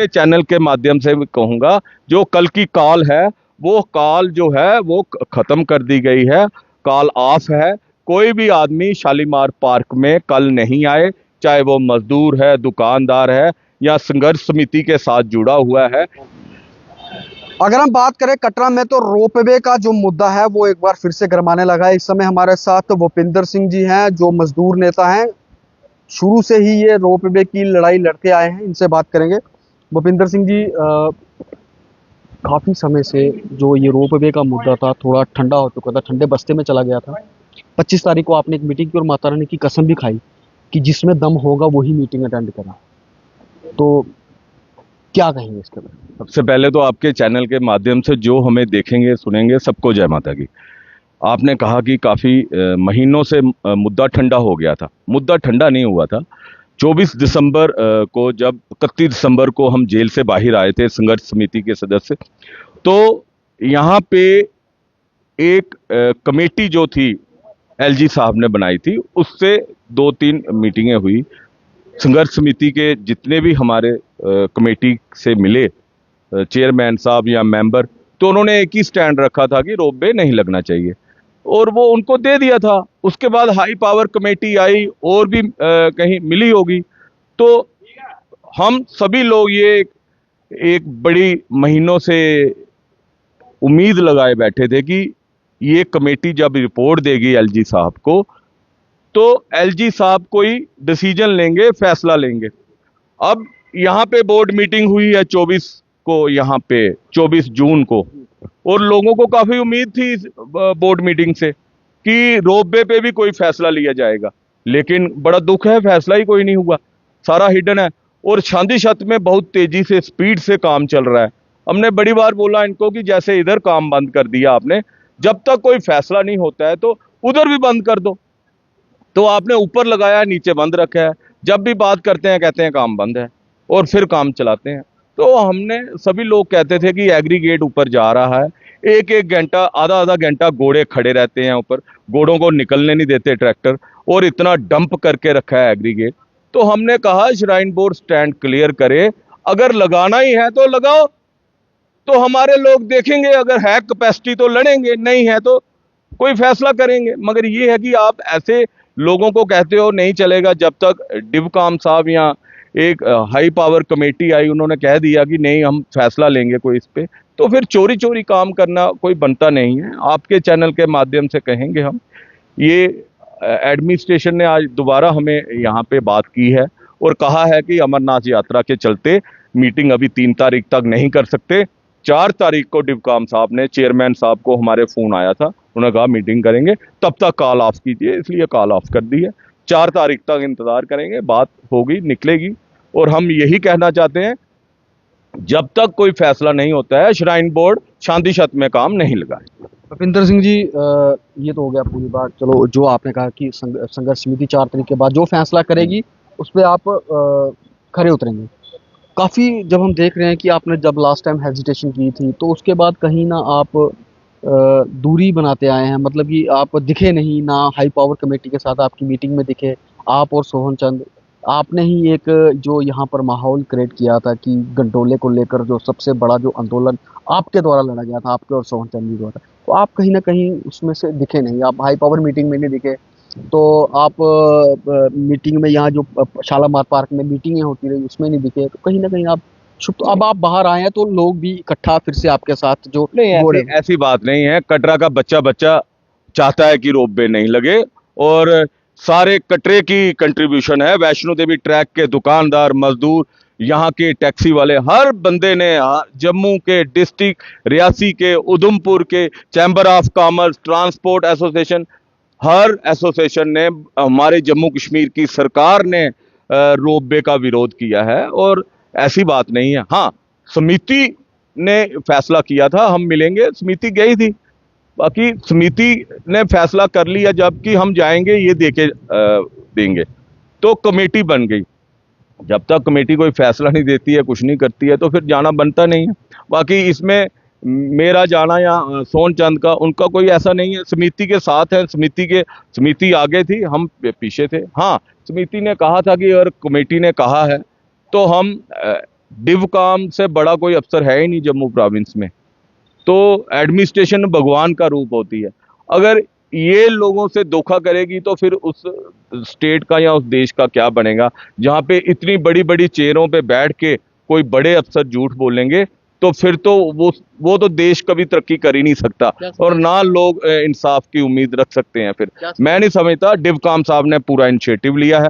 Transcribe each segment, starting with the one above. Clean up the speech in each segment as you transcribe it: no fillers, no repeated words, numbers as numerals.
Channel के माध्यम से कहूंगा, जो कल की कॉल है वो कॉल जो है वो खत्म कर दी गई है, कॉल ऑफ है। कोई भी आदमी शालीमार पार्क में कल नहीं आए, चाहे वो मजदूर है, दुकानदार है या संघर्ष समिति के साथ जुड़ा हुआ है। अगर हम बात करें कटरा में, तो रोपवे का जो मुद्दा है वो एक बार फिर से गरमाने लगा है। इस समय हमारे साथ भूपिंदर सिंह जी हैं, जो मजदूर नेता हैं। शुरू से ही ये रोपवे की लड़ाई लड़ते आए हैं, इनसे बात करेंगे। भूपिंदर सिंह जी, काफी समय से जो ये रोपवे का मुद्दा था थोड़ा ठंडा हो चुका था, ठंडे बस्ते में चला गया था। 25 तारीख को आपने एक मीटिंग की और माता रानी की कसम भी खाई कि जिसमें दम होगा वही मीटिंग अटेंड करा। तो क्या कहेंगे इसके बारे में? सबसे पहले तो आपके चैनल के माध्यम से जो हमें देखेंगे सुनेंगे, सबको जय माता की। आपने कहा कि काफ़ी महीनों से मुद्दा ठंडा हो गया था। मुद्दा ठंडा नहीं हुआ था। 24 दिसंबर को, जब 31 दिसंबर को हम जेल से बाहर आए थे संघर्ष समिति के सदस्य, तो यहाँ पे एक कमेटी जो थी एलजी साहब ने बनाई थी, उससे 2-3 मीटिंगें हुई। संघर्ष समिति के जितने भी हमारे कमेटी से मिले चेयरमैन साहब या मेंबर, तो उन्होंने एक ही स्टैंड रखा था कि रोपवे नहीं लगना चाहिए, और वो उनको दे दिया था। उसके बाद हाई पावर कमेटी आई और भी कहीं मिली होगी। तो हम सभी लोग ये एक बड़ी महीनों से उम्मीद लगाए बैठे थे कि ये कमेटी जब रिपोर्ट देगी एलजी साहब को, तो एलजी साहब कोई डिसीजन लेंगे, फैसला लेंगे। अब यहाँ पे बोर्ड मीटिंग हुई है 24 को, यहाँ पे 24 जून को, और लोगों को काफी उम्मीद थी इस बोर्ड मीटिंग से कि रोपवे पे भी कोई फैसला लिया जाएगा। लेकिन बड़ा दुख है, फैसला ही कोई नहीं हुआ, सारा हिडन है। और शांति छत में बहुत तेजी से, स्पीड से काम चल रहा है। हमने बड़ी बार बोला इनको कि जैसे इधर काम बंद कर दिया आपने, जब तक कोई फैसला नहीं होता है तो उधर भी बंद कर दो। तो आपने ऊपर लगाया, नीचे बंद रखा है। जब भी बात करते हैं कहते हैं काम बंद है, और फिर काम चलाते हैं। तो हमने, सभी लोग कहते थे कि एग्रीगेट ऊपर जा रहा है, एक एक घंटा, आधा आधा घंटा घोड़े खड़े रहते हैं ऊपर, घोड़ों को निकलने नहीं देते ट्रैक्टर, और इतना डंप करके रखा है एग्रीगेट। तो हमने कहा श्राइन बोर्ड स्टैंड क्लियर करे, अगर लगाना ही है तो लगाओ, तो हमारे लोग देखेंगे, अगर है कैपेसिटी तो लड़ेंगे, नहीं है तो कोई फैसला करेंगे। मगर ये है कि आप ऐसे लोगों को कहते हो नहीं चलेगा। जब तक डिवकाम साहब या एक हाई पावर कमेटी आई, उन्होंने कह दिया कि नहीं हम फैसला लेंगे कोई इस पे, तो फिर चोरी चोरी काम करना कोई बनता नहीं है। आपके चैनल के माध्यम से कहेंगे हम, ये एडमिनिस्ट्रेशन ने आज दोबारा हमें यहाँ पे बात की है और कहा है कि अमरनाथ यात्रा के चलते मीटिंग अभी 3 तारीख तक नहीं कर सकते। 4 तारीख को डिवकाम साहब ने, चेयरमैन साहब को हमारे फोन आया था, उन्होंने कहा मीटिंग करेंगे, तब तक कॉल ऑफ कीजिए, इसलिए कॉल ऑफ कर दी है। 4 तारीख तक इंतजार करेंगे, बात होगी, निकलेगी। और हम यही कहना चाहते हैं, जब तक कोई फैसला नहीं होता है, श्राइन बोर्ड शांति छत में काम नहीं लगाए। भूपिंदर सिंह जी, ये तो हो गया पूरी बात। चलो, जो आपने कहा कि संघर्ष समिति 4 तारीख के बाद जो फैसला करेगी उस पर आप खरे उतरेंगे। काफ़ी जब हम देख रहे हैं कि आपने जब लास्ट टाइम हेजिटेशन की थी, तो उसके बाद कहीं ना आप दूरी बनाते आए हैं। मतलब कि आप दिखे नहीं, ना हाई पावर कमेटी के साथ आपकी मीटिंग में दिखे। आप और सोहन चंद, आपने ही एक जो यहाँ पर माहौल क्रिएट किया था कि गंडोले को लेकर जो सबसे बड़ा जो आंदोलन आपके द्वारा लड़ा गया था, आपके और सोहन चंद जी द्वारा, तो आप कहीं ना कहीं उसमें से दिखे नहीं। आप हाई पावर मीटिंग में नहीं दिखे, तो आप मीटिंग में, यहाँ जो शालामार पार्क में मीटिंगें होती रही उसमें नहीं दिखे, तो कहीं ना कहीं आप तो अब आप बाहर आए हैं तो लोग भी इकट्ठा फिर से आपके साथ जो नहीं, ऐसी बात नहीं है। कटरा का बच्चा बच्चा चाहता है कि रोपवे नहीं लगे, और सारे कटरे की कंट्रीब्यूशन है। वैष्णो देवी ट्रैक के दुकानदार, मजदूर, यहाँ के टैक्सी वाले, हर बंदे ने, जम्मू के डिस्ट्रिक्ट, रियासी के, उधमपुर के, chamber of commerce, transport association, her association ने, हमारे जम्मू कश्मीर की सरकार ने रोपवे का विरोध किया है। और ऐसी बात नहीं है। हाँ, समिति ने फैसला किया था हम मिलेंगे, समिति गई थी, बाकी समिति ने फैसला कर लिया, जबकि हम जाएंगे ये देके देंगे। तो कमेटी बन गई। जब तक कमेटी कोई फैसला नहीं देती है, कुछ नहीं करती है, तो फिर जाना बनता नहीं है। बाकी इसमें मेरा जाना या सोहन चंद का, उनका कोई ऐसा नहीं है। समिति के साथ है, समिति आगे थी, हम पीछे थे। हाँ, समिति ने कहा था कि अगर कमेटी ने कहा है तो हम डिव काम से बड़ा कोई अफसर है ही नहीं जम्मू प्रोविंस में। तो एडमिनिस्ट्रेशन भगवान का रूप होती है। अगर ये लोगों से धोखा करेगी तो फिर उस स्टेट का या उस देश का क्या बनेगा, जहां पे इतनी बड़ी बड़ी चेयरों पे बैठ के कोई बड़े अफसर झूठ बोलेंगे, तो फिर तो वो तो देश कभी तरक्की कर ही नहीं सकता, और ना लोग इंसाफ की उम्मीद रख सकते हैं। फिर मैं नहीं समझता, डिवकाम साहब ने पूरा इनिशिएटिव लिया है,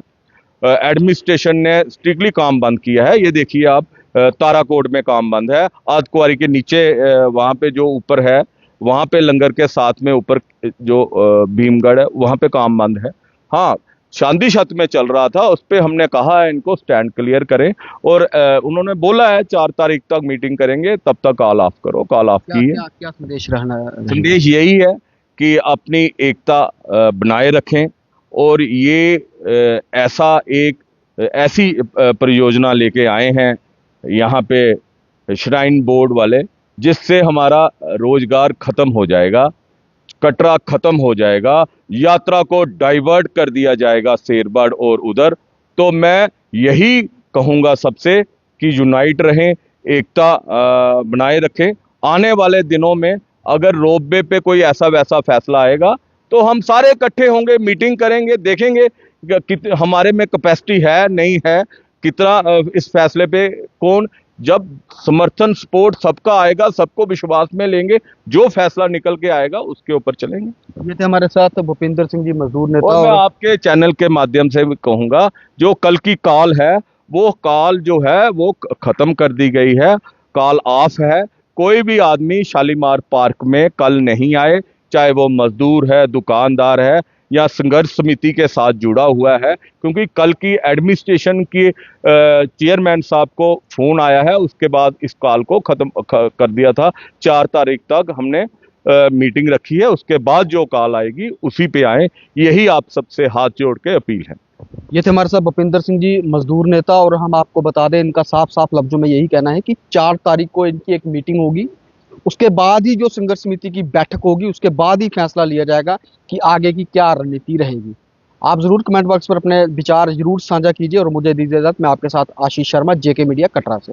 एडमिनिस्ट्रेशन ने स्ट्रिक्टली काम बंद किया है। ये देखिए आप, ताराकोट में काम बंद है, आदकुआरी के नीचे वहां पे जो ऊपर है, वहां पे लंगर के साथ में ऊपर जो भीमगढ़ है वहां पे काम बंद है। हाँ, चांदी छत में चल रहा था, उस पे हमने कहा है इनको स्टैंड क्लियर करें, और उन्होंने बोला है 4 तारीख तक मीटिंग करेंगे, तब तक कॉल ऑफ करो। कॉल ऑफ की है। क्या संदेश रहना संदेश यही है कि अपनी एकता बनाए रखें, और ये ऐसी परियोजना लेके आए हैं यहाँ पे श्राइन बोर्ड वाले, जिससे हमारा रोजगार खत्म हो जाएगा, कटरा खत्म हो जाएगा, यात्रा को डाइवर्ट कर दिया जाएगा शेरगढ़ और उधर। तो मैं यही कहूंगा सबसे कि यूनाइट रहें, एकता बनाए रखें। आने वाले दिनों में अगर रोपवे पे कोई ऐसा वैसा फैसला आएगा तो हम सारे इकट्ठे होंगे, मीटिंग करेंगे, देखेंगे हमारे में कैपेसिटी है नहीं है, कितना इस फैसले पे कौन, जब समर्थन सपोर्ट सबका आएगा, सबको विश्वास में लेंगे, जो फैसला निकल के आएगा उसके ऊपर चलेंगे। ये थे हमारे साथ भूपिंदर सिंह जी, मजदूर नेता। और मैं आपके चैनल के माध्यम से भी कहूंगा, जो कल की कॉल है, वो कॉल जो है वो खत्म कर दी गई है, कॉल ऑफ है। कोई भी आदमी शालीमार पार्क में कल नहीं आए, चाहे वो मजदूर है, दुकानदार है, या संघर्ष समिति के साथ जुड़ा हुआ है, क्योंकि कल की एडमिनिस्ट्रेशन की चेयरमैन साहब को फोन आया है, उसके बाद इस कॉल को खत्म कर दिया था। 4 तारीख तक हमने मीटिंग रखी है, उसके बाद जो कॉल आएगी उसी पे आए, यही आप सबसे हाथ जोड़ के अपील है। ये थे हमारे साथ भूपिंदर सिंह जी, मजदूर नेता। और हम आपको बता दें, इनका साफ साफ लफ्जों में यही कहना है कि 4 तारीख को इनकी एक मीटिंग होगी, उसके बाद ही जो संघर्ष समिति की बैठक होगी, उसके बाद ही फैसला लिया जाएगा कि आगे की क्या रणनीति रहेगी। आप जरूर कमेंट बॉक्स पर अपने विचार जरूर साझा कीजिए, और मुझे दीजिए इजाजत। मैं आपके साथ आशीष शर्मा, जेके मीडिया, कटरा से।